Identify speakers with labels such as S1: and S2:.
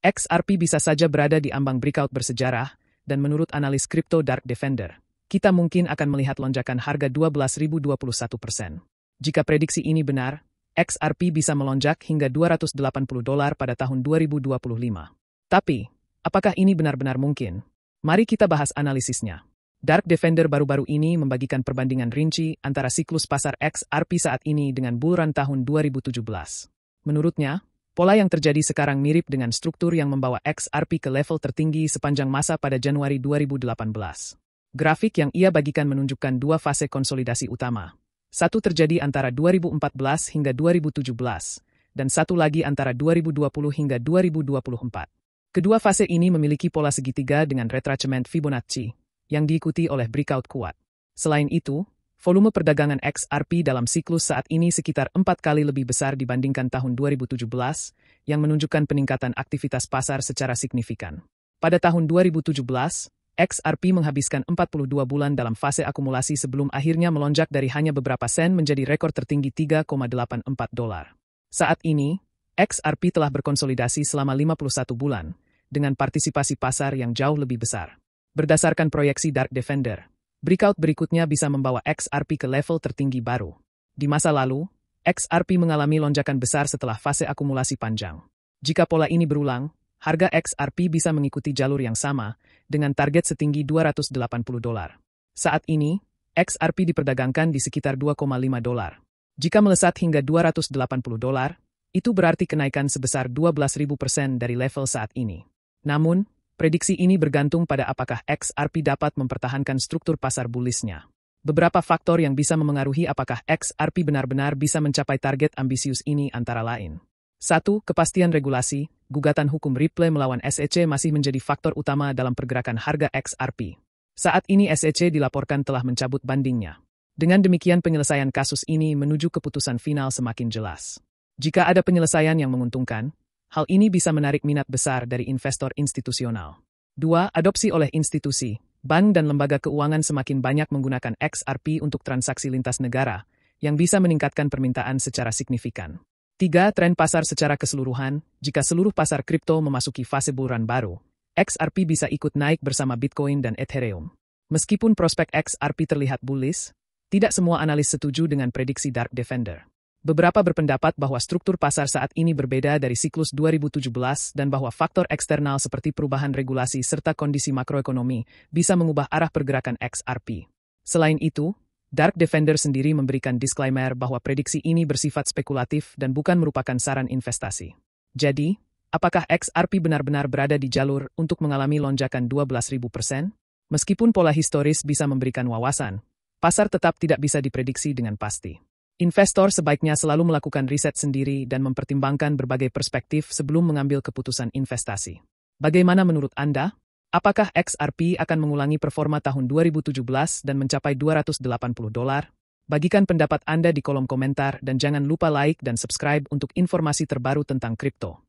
S1: XRP bisa saja berada di ambang breakout bersejarah, dan menurut analis kripto Dark Defender, kita mungkin akan melihat lonjakan harga 12.021%. Jika prediksi ini benar, XRP bisa melonjak hingga $280 pada tahun 2025. Tapi, apakah ini benar-benar mungkin? Mari kita bahas analisisnya. Dark Defender baru-baru ini membagikan perbandingan rinci antara siklus pasar XRP saat ini dengan bull run tahun 2017. Menurutnya, pola yang terjadi sekarang mirip dengan struktur yang membawa XRP ke level tertinggi sepanjang masa pada Januari 2018. Grafik yang ia bagikan menunjukkan dua fase konsolidasi utama. Satu terjadi antara 2014 hingga 2017, dan satu lagi antara 2020 hingga 2024. Kedua fase ini memiliki pola segitiga dengan retracement Fibonacci, yang diikuti oleh breakout kuat. Selain itu, volume perdagangan XRP dalam siklus saat ini sekitar 4 kali lebih besar dibandingkan tahun 2017, yang menunjukkan peningkatan aktivitas pasar secara signifikan. Pada tahun 2017, XRP menghabiskan 42 bulan dalam fase akumulasi sebelum akhirnya melonjak dari hanya beberapa sen menjadi rekor tertinggi $3,84. Saat ini, XRP telah berkonsolidasi selama 51 bulan, dengan partisipasi pasar yang jauh lebih besar. Berdasarkan proyeksi Dark Defender, breakout berikutnya bisa membawa XRP ke level tertinggi baru. Di masa lalu, XRP mengalami lonjakan besar setelah fase akumulasi panjang. Jika pola ini berulang, harga XRP bisa mengikuti jalur yang sama, dengan target setinggi $280. Saat ini, XRP diperdagangkan di sekitar $2,5. Jika melesat hingga $280, itu berarti kenaikan sebesar 12.000% dari level saat ini. Namun, prediksi ini bergantung pada apakah XRP dapat mempertahankan struktur pasar bullish-nya. Beberapa faktor yang bisa memengaruhi apakah XRP benar-benar bisa mencapai target ambisius ini antara lain. 1. Kepastian regulasi. Gugatan hukum Ripple melawan SEC masih menjadi faktor utama dalam pergerakan harga XRP. Saat ini SEC dilaporkan telah mencabut bandingnya. Dengan demikian penyelesaian kasus ini menuju keputusan final semakin jelas. Jika ada penyelesaian yang menguntungkan, hal ini bisa menarik minat besar dari investor institusional. 2. Adopsi oleh institusi. Bank dan lembaga keuangan semakin banyak menggunakan XRP untuk transaksi lintas negara, yang bisa meningkatkan permintaan secara signifikan. 3. Tren pasar secara keseluruhan. Jika seluruh pasar kripto memasuki fase bull run baru, XRP bisa ikut naik bersama Bitcoin dan Ethereum. Meskipun prospek XRP terlihat bullish, tidak semua analis setuju dengan prediksi Dark Defender. Beberapa berpendapat bahwa struktur pasar saat ini berbeda dari siklus 2017 dan bahwa faktor eksternal seperti perubahan regulasi serta kondisi makroekonomi bisa mengubah arah pergerakan XRP. Selain itu, Dark Defender sendiri memberikan disclaimer bahwa prediksi ini bersifat spekulatif dan bukan merupakan saran investasi. Jadi, apakah XRP benar-benar berada di jalur untuk mengalami lonjakan 12.000%? Meskipun pola historis bisa memberikan wawasan, pasar tetap tidak bisa diprediksi dengan pasti. Investor sebaiknya selalu melakukan riset sendiri dan mempertimbangkan berbagai perspektif sebelum mengambil keputusan investasi. Bagaimana menurut Anda? Apakah XRP akan mengulangi performa tahun 2017 dan mencapai $280? Bagikan pendapat Anda di kolom komentar dan jangan lupa like dan subscribe untuk informasi terbaru tentang kripto.